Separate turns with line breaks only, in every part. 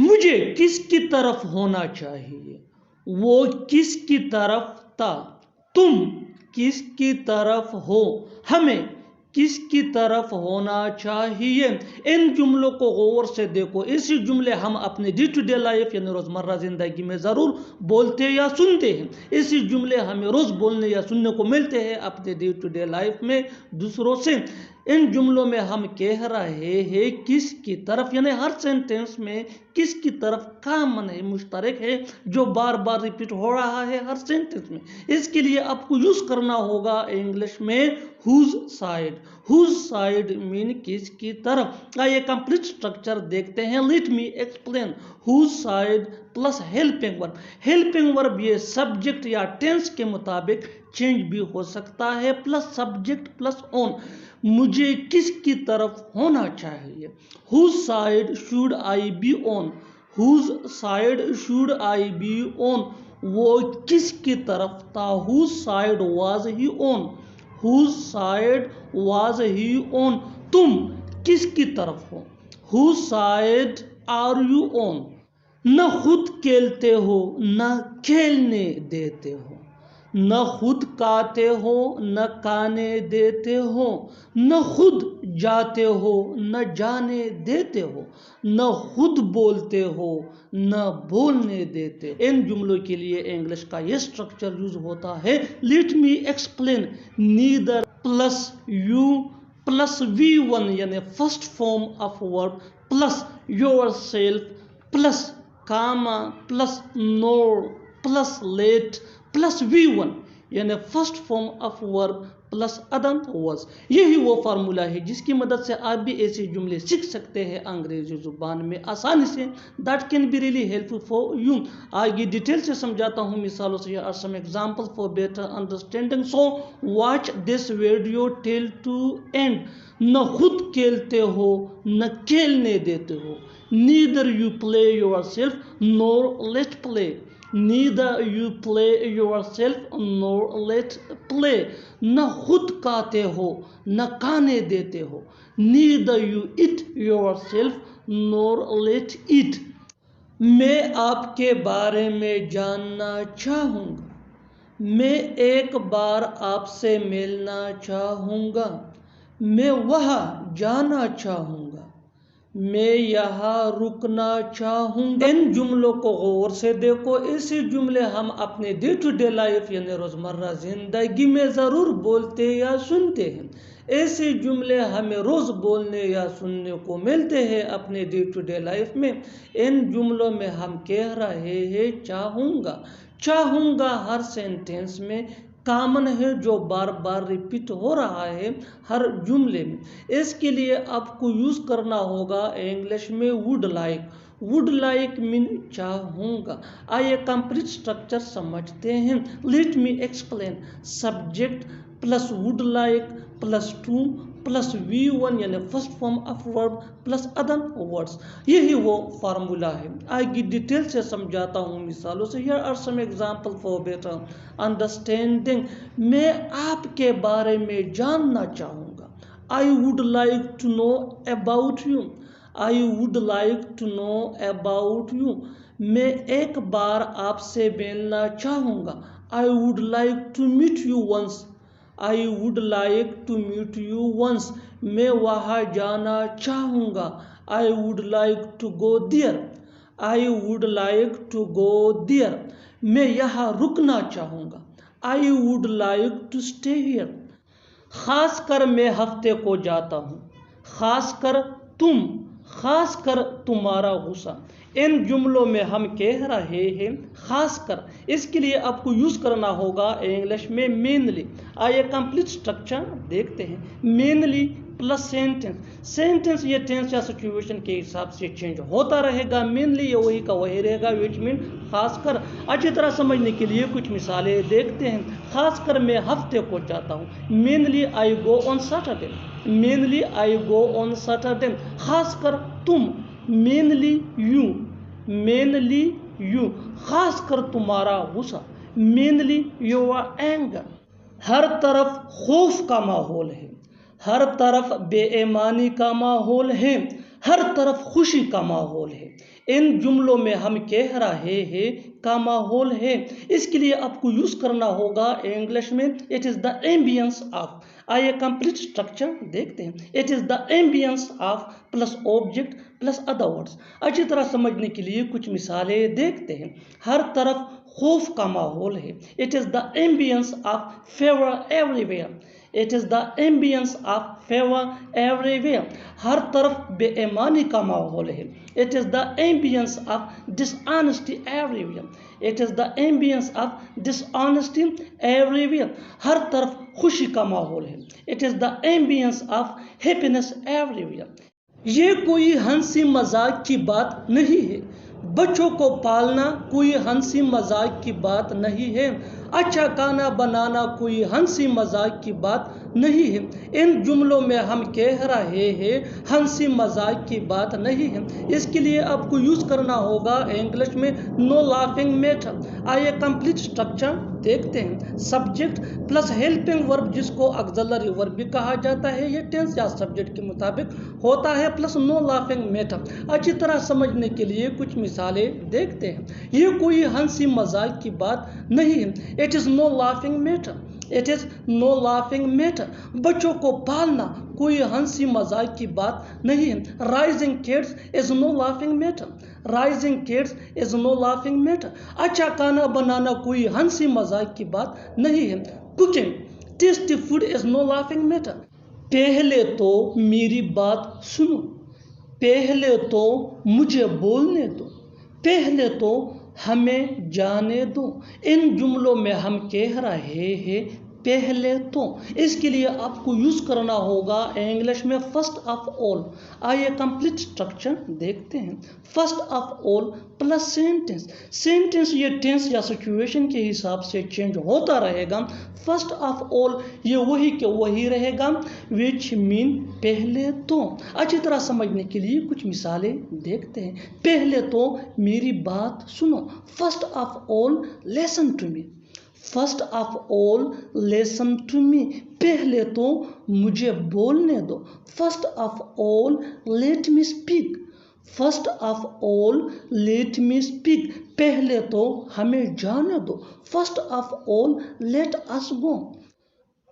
मुझे किसकी तरफ होना चाहिए, वो किसकी तरफ था, तुम किसकी तरफ हो, हमें किसकी तरफ होना चाहिए। इन जुमलों को गौर से देखो। ऐसे जुमले हम अपने डे टू डे लाइफ यानी रोज़मर्रा ज़िंदगी में ज़रूर बोलते या सुनते हैं। ऐसे जुमले हमें रोज़ बोलने या सुनने को मिलते हैं अपने डे टू डे लाइफ में दूसरों से। इन जुमलों में हम कह रहे हैं किसकी तरफ, यानी हर सेंटेंस में किसकी तरफ कॉमन है, मुश्तरक है, जो बार बार रिपीट हो रहा है हर सेंटेंस में। इसके लिए आपको यूज़ करना होगा इंग्लिश में whose side. Whose side mean किसकी तरफ। आइए कंप्लीट स्ट्रक्चर देखते हैं। Let me explain. Whose side plus helping verb. Helping verb ये सब्जेक्ट या टेंस के मुताबिक चेंज भी हो सकता है, प्लस सब्जेक्ट प्लस ऑन। मुझे किसकी तरफ होना चाहिए। Whose side should I be on. Whose side should I be on, वो किसकी तरफ था। Whose side was he on. Whose side was he on, तुम किसकी तरफ हो। Whose side are you on. न खुद खेलते हो न खेलने देते हो। न खुद खाते हो न खाने देते हो। न खुद जाते हो न जाने देते हो। न खुद बोलते हो न बोलने देते। इन जुमलों के लिए इंग्लिश का ये स्ट्रक्चर यूज होता है। Let me explain. Neither plus you plus V1 यानी first form of verb plus yourself plus comma plus nor plus let plus V1 यानी first form of verb plus other words. यही वो formula है जिसकी मदद से आप भी ऐसे जुमले सीख सकते हैं अंग्रेजी जुबान में आसानी से। That can be really helpful for you. आगे डिटेल से समझाता हूँ मिसालों से। Are some example for better understanding, so watch this video till to end. न खुद खेलते हो न खेलने देते हो। Neither you play yourself nor let play. Neither you play yourself nor let play। न खुद खाते हो न खाने देते हो। Neither you eat yourself nor let eat। मैं आपके बारे में जानना चाहूँगा। मैं एक बार आपसे मिलना चाहूँगा। मैं वहाँ जाना चाहूँगा। मैं यहाँ रुकना चाहूँगा। इन जुमलों को गौर से देखो। ऐसे जुमले हम अपने डे टू डे लाइफ यानी रोज़मर्रा ज़िंदगी में ज़रूर बोलते या सुनते हैं। ऐसे जुमले हमें रोज़ बोलने या सुनने को मिलते हैं अपने डे टू डे लाइफ में। इन जुमलों में हम कह रहे हैं चाहूँगा। चाहूँगा हर सेंटेंस में कॉमन है, जो बार बार रिपीट हो रहा है हर जुमले में। इसके लिए आपको यूज़ करना होगा इंग्लिश में would like. Would like mean चाहूँगा। आइए कंप्लीट स्ट्रक्चर समझते हैं। Let me explain. Subject plus would like plus two plus V1 यानी first form of verb plus other words. यही वो फार्मूला है। आगे डिटेल से समझाता हूँ मिसालों से। Here are some example for better understanding. मैं आपके बारे में जानना चाहूँगा। I would like to know about you. I would like to know about you. मैं एक बार आपसे मिलना चाहूँगा। I would like to meet you once. I would like to meet you once. मैं वहाँ जाना चाहूँगा। I would like to go there. I would like to go there. मैं यहाँ रुकना चाहूँगा। I would like to stay here. खासकर मैं हफ्ते को जाता हूँ। खासकर तुम, खासकर तुम्हारा गुस्सा। इन जुमलों में हम कह रहे हैं खासकर। इसके लिए आपको यूज़ करना होगा इंग्लिश में मेनली। आइए कंप्लीट स्ट्रक्चर देखते हैं। Mainly plus sentence. सेंटेंस ये टेंस या सिचुएशन के हिसाब से चेंज होता रहेगा। मेनली ये वही का वही रहेगा, विच मीन खासकर। अच्छी तरह समझने के लिए कुछ मिसालें देखते हैं। खासकर मैं हफ्ते को जाता हूँ। Mainly I go on Saturday. Mainly I go on Saturday. खासकर तुम। Mainly you. Mainly you. खासकर तुम्हारा गुस्सा। Mainly your anger. हर तरफ खौफ का माहौल है। हर तरफ बेईमानी का माहौल है। हर तरफ खुशी का माहौल है। इन जुमलों में हम कह रहे हैं का माहौल है, इसके लिए आपको यूज करना होगा इंग्लिश में it is the ambience of. आइए कंप्लीट स्ट्रक्चर देखते हैं। It is the ambience of plus object plus other words. अच्छी तरह समझने के लिए कुछ मिसालें देखते हैं। हर तरफ खौफ का माहौल है। It is the ambience of favour everywhere. It is the ambience of favour everywhere. हर तरफ बेईमानी का माहौल है। It is the ambience of dishonesty everywhere. It is the ambience of dishonesty everywhere. हर तरफ खुशी का माहौल है। It is the ambience of happiness everywhere. ये कोई हंसी मजाक की बात नहीं है। बच्चों को पालना कोई हंसी मजाक की बात नहीं है। अच्छा खाना बनाना कोई हंसी मजाक की बात नहीं है। इन जुमलों में हम कह रहे हैं हंसी मजाक की बात नहीं है, इसके लिए आपको यूज करना होगा इंग्लिश में नो लाफिंग मैटर। आइए कंप्लीट स्ट्रक्चर देखते हैं। सब्जेक्ट प्लस हेल्पिंग वर्ब, जिसको ऑक्सिलरी वर्ब भी कहा जाता है, ये टेंस या सब्जेक्ट के मुताबिक होता है, प्लस नो लाफिंग मैटर। अच्छी तरह समझने के लिए कुछ मिसालें देखते हैं। ये कोई हंसी मजाक की बात नहीं है। It is no laughing matter. It is no laughing matter. बच्चों को पालना कोई हंसी मजाक की बात नहीं है। Raising kids is no laughing matter. Raising kids is no laughing matter. अच्छा खाना बनाना कोई हंसी मजाक की बात नहीं है। Cooking tasty food is no laughing matter. पहले तो मेरी बात सुनो, पहले तो मुझे बोलने दो, पहले तो हमें जाने दो। इन जुमलों में हम कह रहे हैं पहले तो, इसके लिए आपको यूज करना होगा इंग्लिश में फर्स्ट ऑफ ऑल। आइए कंप्लीट स्ट्रक्चर देखते हैं। First of all plus sentence. Sentence ये टेंस या सिचुएशन के हिसाब से चेंज होता रहेगा। फर्स्ट ऑफ ऑल ये वही के वही रहेगा, विच मीन पहले तो। अच्छी तरह समझने के लिए कुछ मिसालें देखते हैं। पहले तो मेरी बात सुनो। First of all listen to me. First of all listen to me. पहले तो मुझे बोलने दो। First of all let me speak. First of all let me speak. पहले तो हमें जाने दो। First of all let us go.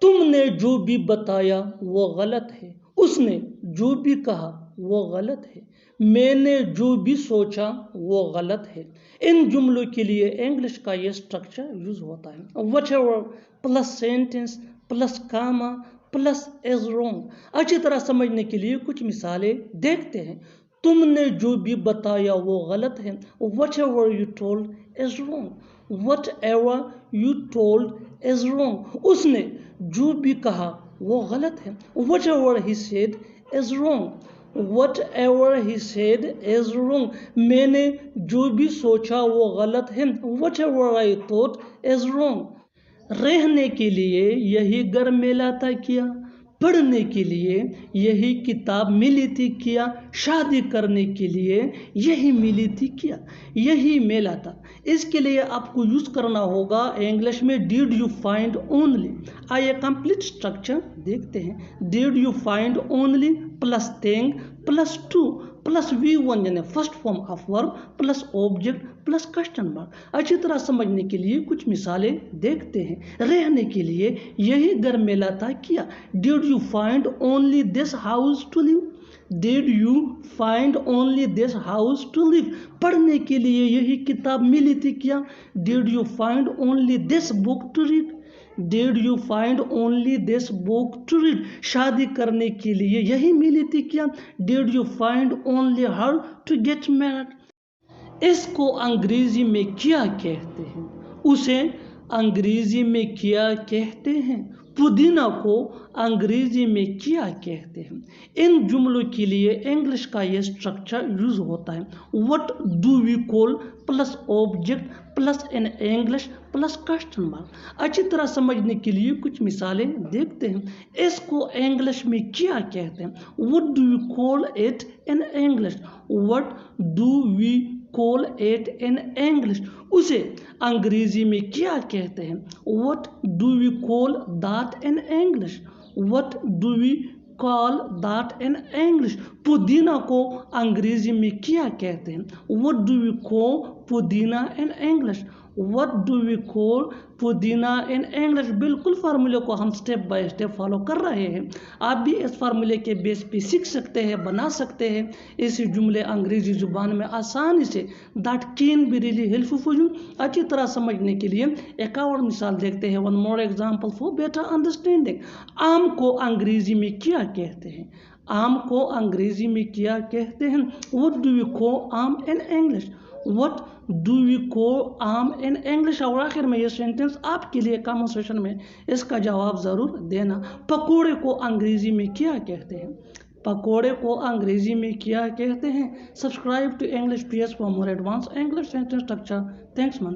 तुमने जो भी बताया वो गलत है। उसने जो भी कहा वो गलत है। मैंने जो भी सोचा वो गलत है। इन जुमलों के लिए इंग्लिश का ये स्ट्रक्चर यूज होता है। Whatever plus sentence plus comma plus is wrong. अच्छी तरह समझने के लिए कुछ मिसालें देखते हैं। तुमने जो भी बताया वो गलत है। Whatever you told is wrong. Whatever you told is wrong. उसने जो भी कहा वो गलत है। Whatever he said is wrong. Whatever he said is wrong. मैंने जो भी सोचा वो गलत है। Whatever I thought is wrong. रहने के लिए यही घर मिला था क्या? पढ़ने के लिए यही किताब मिली थी क्या? शादी करने के लिए यही मिली थी क्या? यही मिला था। इसके लिए आपको यूज करना होगा इंग्लिश में डिड यू फाइंड ओनली। आइए कंप्लीट स्ट्रक्चर देखते हैं। Did you find only plus thing plus two plus V1 यानी first form of verb plus object plus question mark. अच्छी तरह समझने के लिए कुछ मिसालें देखते हैं। रहने के लिए यही घर मिला था क्या? Did you find only this house to live. Did you find only this house to live. पढ़ने के लिए यही किताब मिली थी क्या? Did you find only this book to read. Did you find only this book to read. शादी करने के लिए यही मिली थी क्या? Did you find only her to get married. इसको अंग्रेजी में क्या कहते हैं? उसे अंग्रेजी में क्या कहते हैं? पुदीना को अंग्रेजी में क्या कहते हैं? इन जुमलों के लिए इंग्लिश का ये स्ट्रक्चर यूज होता है। What do we call plus object plus in English plus question mark. अच्छी तरह समझने के लिए कुछ मिसालें देखते हैं। इसको इंग्लिश में क्या कहते हैं? What do we call it in English. What do we call it in English. उसे अंग्रेजी में क्या कहते हैं? What do we call that in English. What do we call that in English? पुदीना को अंग्रेजी में क्या कहते हैं? What do we call pudina in English? What do we call pudina in English? बिल्कुल फार्मूले को हम स्टेप बाय स्टेप फॉलो कर रहे हैं। आप भी इस फार्मूले के बेस पे सीख सकते हैं, बना सकते हैं ऐसे जुमले अंग्रेजी जुबान में आसानी से। That can be really helpful for you. अच्छी तरह समझने के लिए एक और मिसाल देखते हैं। One more example for better understanding. आम को अंग्रेजी में क्या कहते हैं? आम को अंग्रेजी में क्या कहते हैं? What do we call aam in English? What do we call aam in English? और आखिर में ये सेंटेंस आपके लिए कमेंट सेक्शन में इसका जवाब ज़रूर देना। पकोड़े को अंग्रेजी में क्या कहते हैं? पकोड़े को अंग्रेजी में क्या कहते हैं? Subscribe to English PS for more advance English sentence structure. Thanks मन।